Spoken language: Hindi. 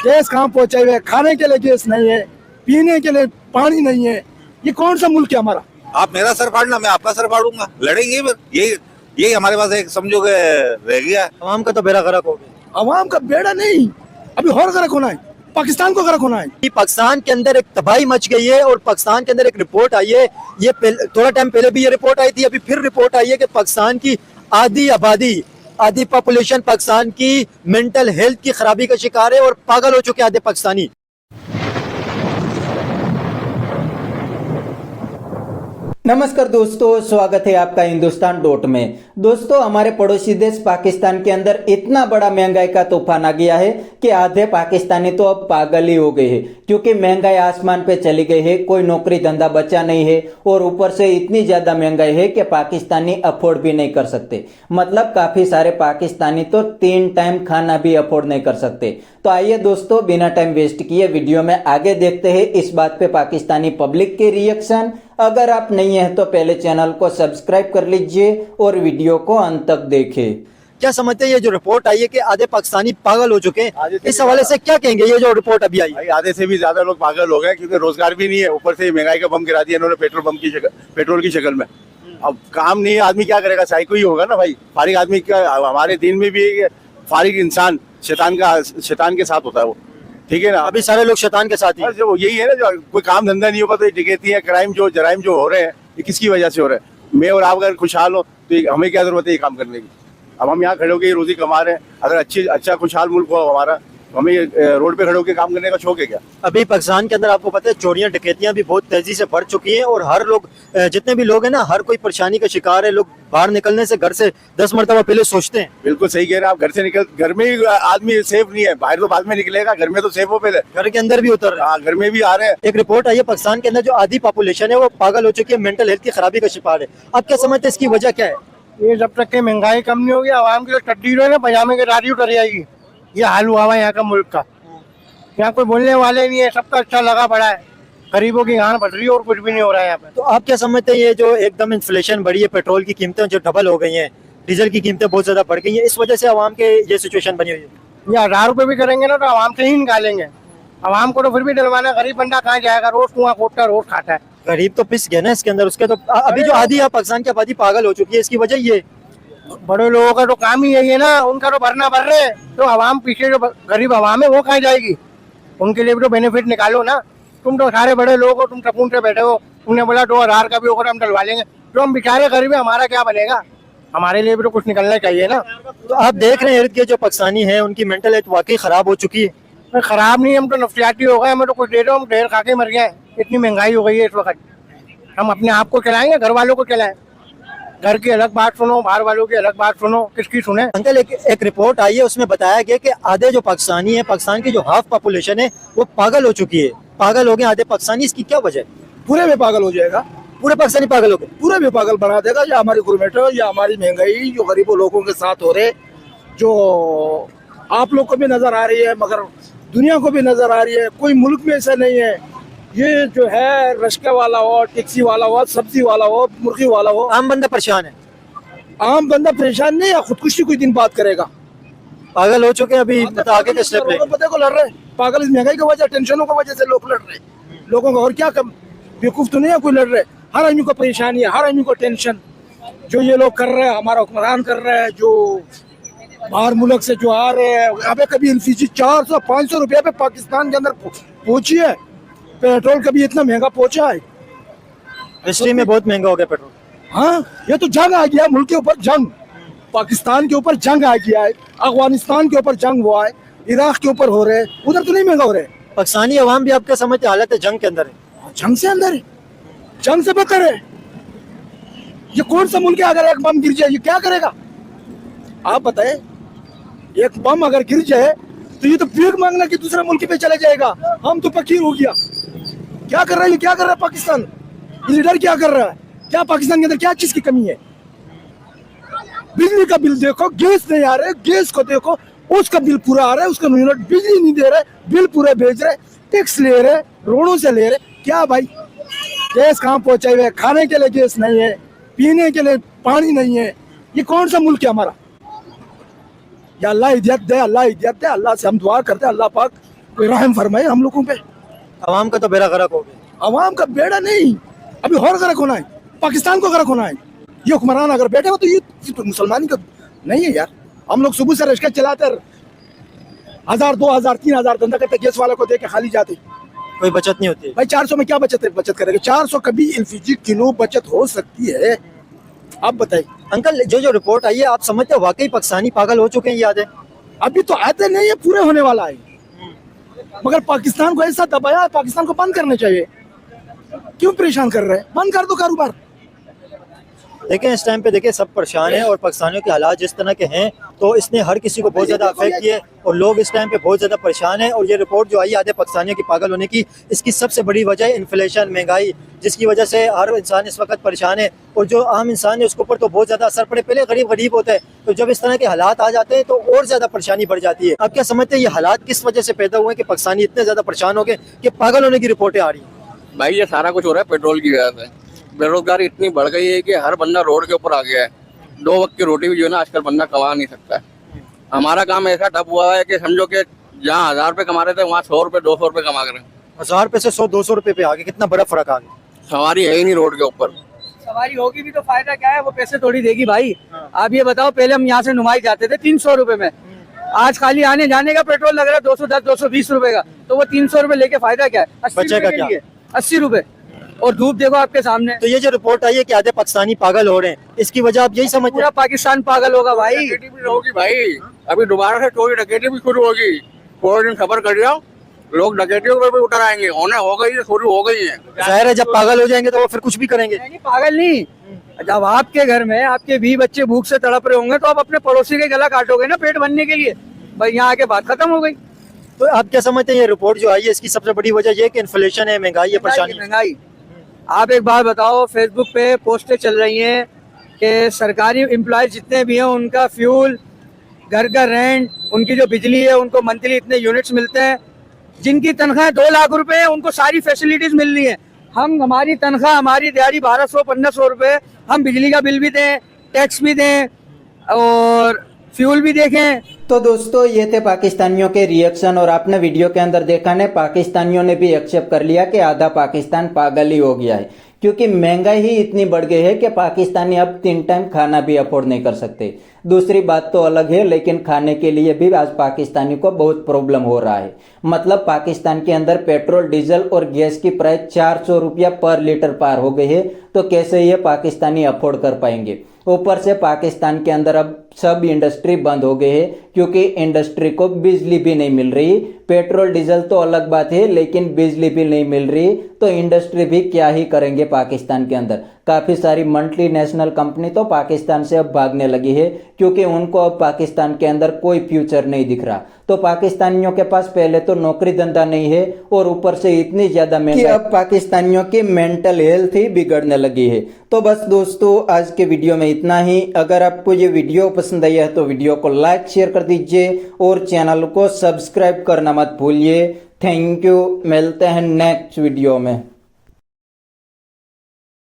गैस कहाँ पहुंचाए हुए, खाने के लिए गैस नहीं है, पीने के लिए पानी नहीं है। ये कौन सा मुल्क है हमारा? आप मेरा सर फाड़ना, मैं आपका सर फाड़ूंगा, लड़ेंगे फिर। यही हमारे पास एक समझो के रह गया। आवाम का तो बेड़ा गर्क हो गया। अवाम का बेड़ा नहीं, अभी और गर्क होना है, पाकिस्तान को गर्क होना है। पाकिस्तान के अंदर एक तबाही मच गई है और पाकिस्तान के अंदर एक रिपोर्ट आई है। ये थोड़ा टाइम पहले भी ये रिपोर्ट आई थी, अभी फिर रिपोर्ट आई है कि पाकिस्तान की आधी आबादी, आधी पॉपुलेशन पाकिस्तान की मेंटल हेल्थ की खराबी का शिकार है और पागल हो चुके आधे पाकिस्तानी। नमस्कार दोस्तों, स्वागत है आपका हिंदुस्तान डॉट में। दोस्तों, हमारे पड़ोसी देश पाकिस्तान के अंदर इतना बड़ा महंगाई का तूफान आ गया है कि आधे पाकिस्तानी तो अब पागल ही हो गए हैं, क्योंकि महंगाई आसमान पे चली गई है। कोई नौकरी धंधा बचा नहीं है और ऊपर से इतनी ज्यादा महंगाई है कि पाकिस्तानी अफोर्ड भी नहीं कर सकते। मतलब काफी सारे पाकिस्तानी तो 3 टाइम खाना भी अफोर्ड नहीं कर सकते। तो आइए दोस्तों, बिना टाइम वेस्ट किए वीडियो में आगे देखते हैं इस बात पे पाकिस्तानी पब्लिक के रिएक्शन। अगर आप नहीं है तो पहले चैनल को सब्सक्राइब कर लीजिए और वीडियो को अंत तक देखें। क्या समझते हैं ये जो रिपोर्ट आई है कि आधे पाकिस्तानी पागल हो चुके हैं, इस हवाले से क्या कहेंगे? ये जो रिपोर्ट अभी आई है, आधे से भी ज्यादा लोग पागल हो गए, क्योंकि रोजगार भी नहीं है, ऊपर से महंगाई का बम गिरा दिया इन्होंने पेट्रोल की शक्ल में। अब काम नहीं है, आदमी क्या करेगा? साइको ही होगा ना भाई। फारिग आदमी का, हमारे दिन में भी फारिग इंसान शैतान के साथ होता है वो, ठीक है ना। अभी सारे लोग शैतान के साथ ही हैं। जो यही है ना, जो कोई काम धंधा नहीं होगा तो ये डकैती है, जराइम जो हो रहे हैं, ये किसकी वजह से हो रहे हैं? मैं और आप अगर खुशहाल हो तो हमें क्या जरूरत है ये काम करने की? अब हम यहाँ खड़े होकर रोजी कमा रहे हैं। अगर अच्छा खुशहाल मुल्क हो हमारा, हमें रोड पे खड़े होकर काम करने का शौक है क्या? अभी पाकिस्तान के अंदर आपको पता है चोरियां डकैतियां भी बहुत तेजी से बढ़ चुकी हैं और हर लोग, जितने भी लोग हैं ना, हर कोई परेशानी का शिकार है। लोग बाहर निकलने से घर से 10 मरतबा पहले सोचते हैं। बिल्कुल सही कह रहे हैं आप। घर में ही आदमी सेफ नहीं है, बाहर तो बाद में निकलेगा, घर में तो सेफ हो पहले। घर के अंदर भी उतर रहे हैं। घर में भी आ रहे हैं। एक रिपोर्ट आई है पाकिस्तान के अंदर जो आधी पॉपुलेशन है वो पागल हो चुकी है, मेंटल हेल्थ की खराबी का शिकार है। आप क्या समझते हैं इसकी वजह क्या है? ये जब तक के महंगाई कम नहीं होगी, आवाम की जो टट्टी है ना, पजामे की रारी उतर जाएगी। ये हाल हुआ है यहाँ का मुल्क का। यहाँ कोई बोलने वाले नहीं है, सबका अच्छा लगा पड़ा है। गरीबों की गांड बढ़ रही है और कुछ भी नहीं हो रहा है यहाँ पे। तो आप क्या समझते हैं ये जो एकदम इन्फ्लेशन बढ़ी है, पेट्रोल की कीमतें जो डबल हो गई हैं, डीजल की कीमतें बहुत ज्यादा बढ़ गई हैं, इस वजह से आवाम के ये सिचुएशन बनी हुई है? ये 1000 रुपए भी करेंगे ना तो आवाम से ही निकालेंगे। आवाम को तो फिर भी डलवाना, गरीब बंदा कहाँ जाएगा? रोज कुआं खोदता रोज खाता है। गरीब तो पिस गया ना इसके अंदर। उसके तो अभी जो आधी है पाकिस्तान की आबादी पागल हो चुकी है, इसकी वजह ये बड़े लोगों का तो काम ही यही है ना, उनका तो भरना भर रहे। तो आवाम पीछे जो गरीब आवाम है वो कहाँ जाएगी? उनके लिए भी तो बेनिफिट निकालो ना। तुम तो सारे बड़े लोग हो, तुम सकून से बैठे हो। तुमने बोला 2000 का भी होगा हम डलवा लेंगे। तो हम बेचारे गरीब है, हमारा क्या बनेगा? हमारे लिए भी तो कुछ निकलना चाहिए ना। तो आप देख रहे हैं इर्द गिर्द जो पाकिस्तानी है उनकी मेंटल हेल्थ वाकई खराब हो चुकी है। खराब नहीं, हम तो नफसियाती हो गए। हमें तो कुछ दे दो, हम ढेर खा के मर गए। इतनी महंगाई हो गई है इस वक्त। हम अपने आप को चलाएंगे, घर वालों को चलाएं? घर की अलग बात सुनो, बाहर वालों की अलग बात सुनो, किसकी सुने? अंकल, एक रिपोर्ट आई है, उसमें बताया गया कि आधे जो पाकिस्तानी है, पाकिस्तान की जो हाफ पॉपुलेशन है वो पागल हो चुकी है। पागल हो गए आधे पाकिस्तानी, इसकी क्या वजह है? पूरे में पागल हो जाएगा, पूरे पाकिस्तानी पागल हो गए, पूरे में पागल बना देगा। या हमारी गवर्नमेंट है, या हमारी महंगाई जो गरीबों लोगों के साथ हो रहे, जो आप लोग को भी नजर आ रही है मगर दुनिया को भी नजर आ रही है। कोई मुल्क में ऐसा नहीं है। ये जो है रिक्शा वाला हो, टैक्सी वाला हो, सब्जी वाला हो, मुर्गी वाला हो, आम बंदा परेशान है। आम बंदा परेशान नहीं है, खुदकुशी कोई दिन बात करेगा। पागल हो चुके हैं अभी, आगे का स्टेप लेंगे। पता को लड़ रहे हैं पागल, इस महंगाई की वजह, टेंशनों की वजह से लोग लड़ रहे हैं। लोगों को और क्या कम बेवकूफ तो नहीं है कोई लड़ रहे। हर आदमी को परेशानी है, हर आदमी को टेंशन। जो ये लोग कर रहे हैं, हमारा हुक्मरान कर रहे हैं, जो बाहर मुल्क से जो आ रहे हैं। अबे कभी एलपीजी 400-500 रुपये पे पाकिस्तान के अंदर पहुंची है। पेट्रोल कभी इतना महंगा पहुंचा है? हिस्ट्री में बहुत महंगा हो गया पेट्रोल। हाँ, ये तो जंग आ गया मुल्क के ऊपर, जंग पाकिस्तान के ऊपर जंग आ गया है। अफगानिस्तान के ऊपर जंग हुआ है, इराक के ऊपर हो रहे हैं, उधर तो नहीं महंगा हो रहे। पाकिस्तानी अवाम भी आपके समझते हालत है जंग के अंदर है। जंग से अंदर है, जंग से बदतर है। ये कौन सा मुल्क है? अगर एक बम गिर जाए ये क्या करेगा? आप बताए, एक बम अगर गिर जाए तो ये तो भीख मांगना कि दूसरे मुल्क पे चले जाएगा। हम तो फकीर हो गया। क्या कर रहा है, क्या कर रहा है पाकिस्तान? ये लीडर क्या कर रहा है? क्या पाकिस्तान के अंदर क्या चीज की कमी है? बिजली का बिल देखो, गैस नहीं आ रहे, गैस को देखो, उसका बिल पूरा आ रहा है, उसका यूनिट बिजली नहीं दे रहे, बिल पूरे भेज रहे, टैक्स ले रहे, रोडों से ले रहे। क्या भाई, गैस कहाँ पहुंचाए हुए? खाने के लिए गैस नहीं है, पीने के लिए पानी नहीं है। ये कौन सा मुल्क है हमारा? या अल्लाह हिदायत दे, अल्लाह हिदायत दे। अल्लाह से हम दुआ करते हैं, अल्लाह पाक कोई रहम फरमाए हम लोगों पे। आवाम का तो बेड़ा गर्क हो गया। अवाम का बेड़ा नहीं, अभी और गर्क होना है, पाकिस्तान को गर्क होना है। ये हुक्मरान अगर बैठे हो तो ये तो मुसलमानी का नहीं है यार। हम लोग सुबह से रिक्शा चलाते 1000 2000 3000 धंधा करते, गैस वाले को दे के खाली जाते। कोई बचत नहीं होती। भाई 400 में क्या बचत करेगा? 400 कभी एलपीजी किलो बचत हो सकती है? आप बताइए। अंकल जो रिपोर्ट आई है, आप समझते हो वाकई पाकिस्तानी पागल हो चुके हैं? याद है अभी तो आते नहीं है, पूरे होने वाला है। मगर पाकिस्तान को ऐसा दबाया है, पाकिस्तान को बंद करना चाहिए। क्यों परेशान कर रहे हैं? बंद कर दो कारोबार। देखें इस टाइम पे देखें सब परेशान हैं और पाकिस्तानियों के हालात जिस तरह के हैं तो इसने हर किसी को बहुत ज़्यादा अफेक्ट किया और लोग इस टाइम पे बहुत ज़्यादा परेशान हैं। और ये रिपोर्ट जो आई आधे पाकिस्तानियों की पागल होने की, इसकी सबसे बड़ी वजह है इन्फ्लेशन, महंगाई, जिसकी वजह से हर इंसान इस वक्त परेशान है। और जो आम इंसान है उसके ऊपर तो बहुत ज़्यादा असर पड़े। पहले गरीब होता है, तो जब इस तरह के हालात आ जाते हैं तो और ज़्यादा परेशानी बढ़ जाती है। अब क्या समझते हैं ये हालात किस वजह से पैदा हुए कि पाकिस्तानी इतने ज़्यादा परेशान हो गए कि पागल होने की रिपोर्टें आ रही हैं? भाई ये सारा कुछ हो रहा है पेट्रोल की वजह से। बेरोजगारी इतनी बढ़ गई है कि हर बंदा रोड के ऊपर आ गया है। 2 वक्त की रोटी भी जो है ना आजकल बंदा कमा नहीं सकता है। हमारा काम ऐसा ठप हुआ है कि समझो कि जहाँ 1000 रुपये कमा रहे थे वहाँ 100 रुपये 200 रुपये कमा कर 1000 रुपये से 100-200 रुपये पे आ गए, कितना बड़ा फर्क आ गया। सवारी है ही नहीं रोड के ऊपर। सवारी होगी भी तो फायदा क्या है? वो पैसे थोड़ी देगी भाई। आप ये बताओ, पहले हम यहाँ से नुमाई जाते थे 300 रुपए में, आज खाली आने जाने का पेट्रोल लग रहा है 210 220 रुपए का, तो वो 300 रुपए लेके फायदा क्या है? 80 बचेगा रुपए के क्या? लिए 80 रुपए। और धूप देखो आपके सामने। तो ये जो रिपोर्ट आई है कि आधे पाकिस्तानी पागल हो रहे हैं, इसकी वजह आप यही समझते पूरा हैं? पाकिस्तान पागल होगा भाई। डकैती भी होगी भाई, अभी दोबारा से चोरी डकैती भी शुरू होगी। थोड़े दिन खबर कर जाओ, लोग डकैतियों पर भी उतर आएंगे। होने हो गई है, शुरू हो गई है। जाहिर है जब पागल हो जाएंगे तो वो फिर कुछ भी करेंगे। नहीं, पागल नहीं। जब आपके घर में आपके 20 बच्चे भूख से तड़प रहे होंगे तो आप अपने पड़ोसी के गला काटोगे ना पेट भरने के लिए। भाई यहाँ आके बात खत्म हो गई। तो आप क्या समझते हैं ये रिपोर्ट जो आई है इसकी सबसे बड़ी वजह ये कि इन्फ्लेशन है, महंगाई है, परेशानी? महंगाई। आप एक बात बताओ, फेसबुक पे पोस्टें चल रही हैं कि सरकारी एम्प्लॉय जितने भी हैं उनका फ्यूल, घर का रेंट, उनकी जो बिजली है उनको मंथली इतने यूनिट्स मिलते हैं। जिनकी तनख्वाह 2 लाख रुपए है उनको सारी फैसिलिटीज मिल रही है। हमारी तनख्वाह, हमारी दिहाड़ी 1200-1500 रुपए, हम बिजली का बिल भी दें, टैक्स भी दें और फ्यूल भी देखें। तो दोस्तों ये थे पाकिस्तानियों के रिएक्शन और आपने वीडियो के अंदर देखा ने पाकिस्तानियों ने भी एक्सेप्ट कर लिया कि आधा पाकिस्तान पागल ही हो गया है, क्योंकि महंगाई ही इतनी बढ़ गई है कि पाकिस्तानी अब 3 टाइम खाना भी अफोर्ड नहीं कर सकते। दूसरी बात तो अलग है, लेकिन खाने के लिए भी आज पाकिस्तानी को बहुत प्रॉब्लम हो रहा है। मतलब पाकिस्तान के अंदर पेट्रोल, डीजल और गैस की प्राइस 400 रुपया पर लीटर पार हो गई है, तो कैसे ये पाकिस्तानी अफोर्ड कर पाएंगे? ऊपर से पाकिस्तान के अंदर अब सब इंडस्ट्री बंद हो गई है, क्योंकि इंडस्ट्री को बिजली भी नहीं मिल रही। पेट्रोल डीजल तो अलग बात है, लेकिन बिजली भी नहीं मिल रही, तो इंडस्ट्री भी क्या ही करेंगे पाकिस्तान के अंदर। काफ़ी सारी मल्टीनेशनल कंपनी तो पाकिस्तान से अब भागने लगी है, क्योंकि उनको अब पाकिस्तान के अंदर कोई फ्यूचर नहीं दिख रहा। तो पाकिस्तानियों के पास पहले तो नौकरी धंधा नहीं है और ऊपर से इतनी ज़्यादा महंगाई, अब पाकिस्तानियों की मेंटल हेल्थ ही बिगड़ने लगी है। तो बस दोस्तों आज के वीडियो में इतना ही। अगर आपको ये वीडियो पसंद आई है तो वीडियो को लाइक शेयर कर दीजिए और चैनल को सब्सक्राइब करना मत भूलिए। थैंक यू, मिलते हैं नेक्स्ट वीडियो में।